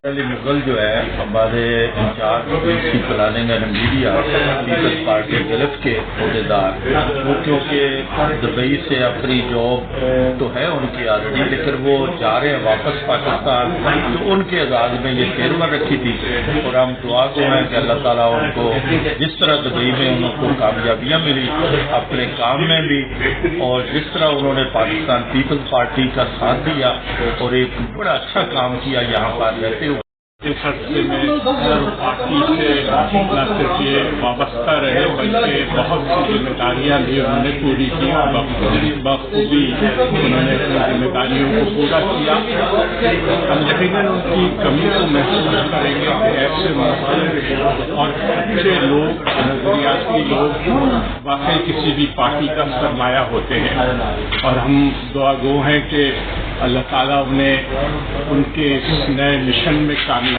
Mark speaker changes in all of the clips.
Speaker 1: علی مغل جو ہے ہمارے incharge policy planning and media Peoples Party Gulf کے عہدیدار، وہ کیونکہ دبئی سے اپنی جاب تو ہے ان کی آلریڈی، لیکن وہ جا رہے ہیں واپس پاکستان، تو ان کے اعزاز میں یہ چیئرمین رکھی تھی، اور ہم دعا کو ہیں کہ اللہ تعالیٰ ان کو جس طرح دبئی میں ان کو کامیابیاں ملی اپنے کام میں بھی، اور جس طرح انہوں نے پاکستان پیپلز پارٹی کا ساتھ دیا اور ایک بڑا اچھا کام کیا یہاں پر رہتے ہوئے،
Speaker 2: اس عرصے میں پارٹی سے نہ صرف یہ وابستہ رہے بلکہ بہت سی ذمہ داریاں بھی انہوں نے پوری کی اور بخوبی انہوں نے ذمہ داریوں کو پورا کیا۔ ہم یقیناً ان کی کمی کو محسوس کریں گے کہ ایسے مختلف اور اچھے لوگ، نظریاتی لوگ واقعی کسی بھی پارٹی کا سرمایہ ہوتے ہیں، اور ہم دعا گو ہیں کہ اللہ تعالیٰ انہیں ان کے اس نئے مشن میں کامیاب۔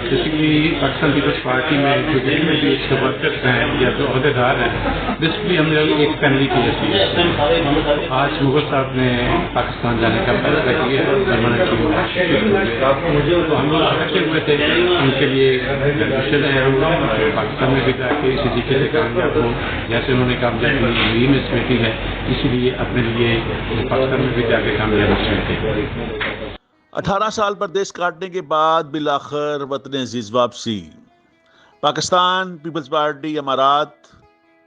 Speaker 3: بیسکلی پاکستان پیپلز پارٹی میں جو جتنے بھی اس کے ورکرز ہیں یا جو عہدیدار ہیں، بیسکلی ہم لوگ ایک فیملی کی جیسی ہے۔ آج مغل صاحب نے پاکستان جانے کا فیصلہ کیا تو ہم لوگ اکٹھے ہوئے تھے ان کے لیے مشن ہے پاکستان میں بھی جا کے اسی طریقے سے کامیاب ہوں جیسے انہوں نے کامیابی لی میں اس میں کی ہے، اسی لیے اپنے لیے پاکستان میں بھی جا کے کامیاب ہو سکتے۔
Speaker 4: 18 سال پردیس کاٹنے کے بعد بالآخر وطن عزیز واپسی۔ پاکستان پیپلز پارٹی امارات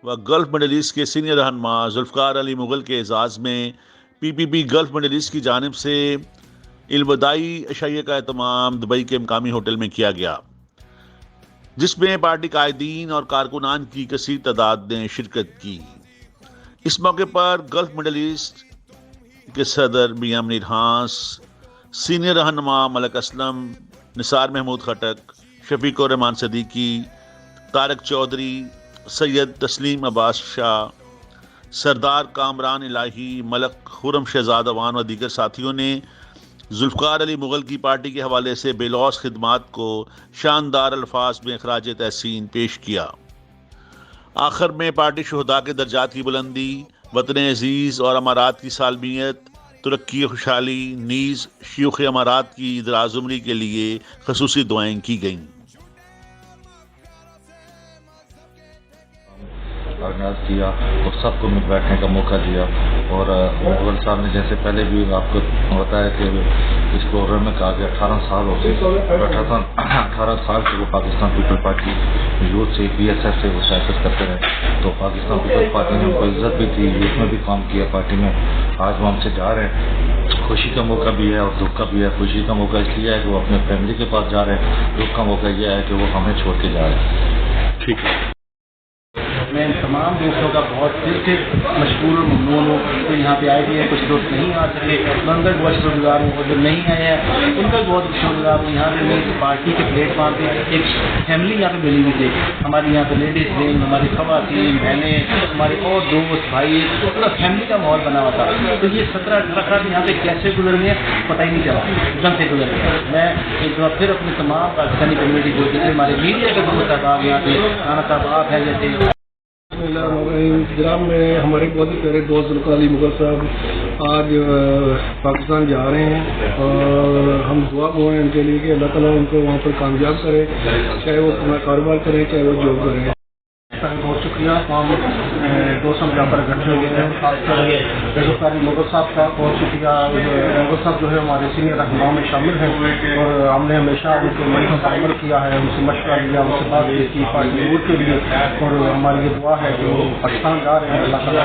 Speaker 4: و گلف مڈل ایسٹ کے سینئر رہنما ذوالفقار علی مغل کے اعزاز میں PPP گلف مڈل ایسٹ کی جانب سے الوداعی عشائیے کا اہتمام دبئی کے مقامی ہوٹل میں کیا گیا، جس میں پارٹی قائدین اور کارکنان کی کثیر تعداد نے شرکت کی۔ اس موقع پر گلف مڈل ایسٹ کے صدر میاں منیر ہانس، سینئر رہنما ملک اسلم، نثار محمود خٹک، شفیق الرحمان صدیقی، طارق چودھری، سید تسلیم عباس شاہ، سردار کامران الہی، ملک خرم شہزاد اوان و دیگر ساتھیوں نے ذوالفقار علی مغل کی پارٹی کے حوالے سے بے لوث خدمات کو شاندار الفاظ میں خراج تحسین پیش کیا۔ آخر میں پارٹی شہداء کے درجات کی بلندی، وطن عزیز اور امارات کی سالمیت، ترقی و خوشحالی نیز شیوخ امارات کی دراز عمری کے لیے خصوصی دعائیں کی گئیں۔
Speaker 1: آغاز کیا اور سب کو مل بیٹھنے کا موقع دیا، اور مغل صاحب نے جیسے پہلے بھی آپ کو بتایا کہ اس پروگرام میں کہا کہ 18 سال ہو گئے، 18 سال سے وہ پاکستان پیپل پارٹی یوتھ سے PSF سے وہ سیاست کرتے رہے، تو پاکستان پیپل پارٹی نے ان کو عزت بھی تھی، یوتھ میں بھی کام کیا پارٹی میں۔ آج وہ ہم سے جا رہے ہیں، خوشی کا موقع بھی ہے اور دکھ کا بھی ہے۔ خوشی کا موقع اس لیے ہے کہ وہ اپنے فیملی کے پاس جا رہے ہیں، دکھ کا موقع یہ ہے کہ وہ ہمیں چھوڑ کے جا رہے ہیں۔
Speaker 3: ٹھیک ہے،
Speaker 5: میں تمام دوستوں کا بہت دل سے مشکور اور ممنون ہوں جو یہاں پہ آئے ہوئے ہیں۔ کچھ دوست نہیں آ سکے، میں ان کا بہت شکر گزار ہوں، اور جو نہیں آئے ہیں ان کا بہت شکر گزار ہوں۔ یہاں پہ میری پارٹی کے پلیٹ فارم پہ ایک فیملی یہاں پہ ملی ہوئی تھی، ہماری یہاں پہ لیڈیز تھیں، ہماری خواتین بہنیں، ہمارے اور دوست بھائی، پورا فیملی کا ماحول بنا ہوا تھا۔ تو یہ 17-18 سال یہاں پہ کیسے گزر گئے پتہ ہی نہیں چلا، دم سے گزر گئے۔ میں ایک بار پھر اپنے تمام پاکستانی کمیونٹی کو، جتنے ہمارے میڈیا کے دوست صاحب یہاں پہ رانا صاحب آپ ہیں جیسے
Speaker 6: جناب، میں ہمارے بہت ہی پیارے دوست ذوالفقار علی مغل صاحب آج پاکستان جا رہے ہیں، اور ہم دعا گو ہیں ان کے لیے کہ اللہ تعالیٰ ان کو وہاں پر کامیاب کرے، چاہے وہ اپنا کاروبار کریں چاہے وہ جاب کریں۔
Speaker 5: بہت شکریہ تمام دوستوں کے یہاں پر اکٹھے ہوئے ہیں، خاص کر ذوالفقار علی مغل صاحب کا بہت شکریہ۔ مغل صاحب جو ہے ہمارے سینئر رہنماؤں میں شامل ہیں، اور ہم نے ہمیشہ ان کے مشوروں کا عمل کیا ہے، ان سے مشورہ لیا، ان سے بات کی پارٹی ووٹ کے لیے، اور ہماری یہ دعا ہے کہ وہ پاکستان جا رہے ہیں، اللہ تعالیٰ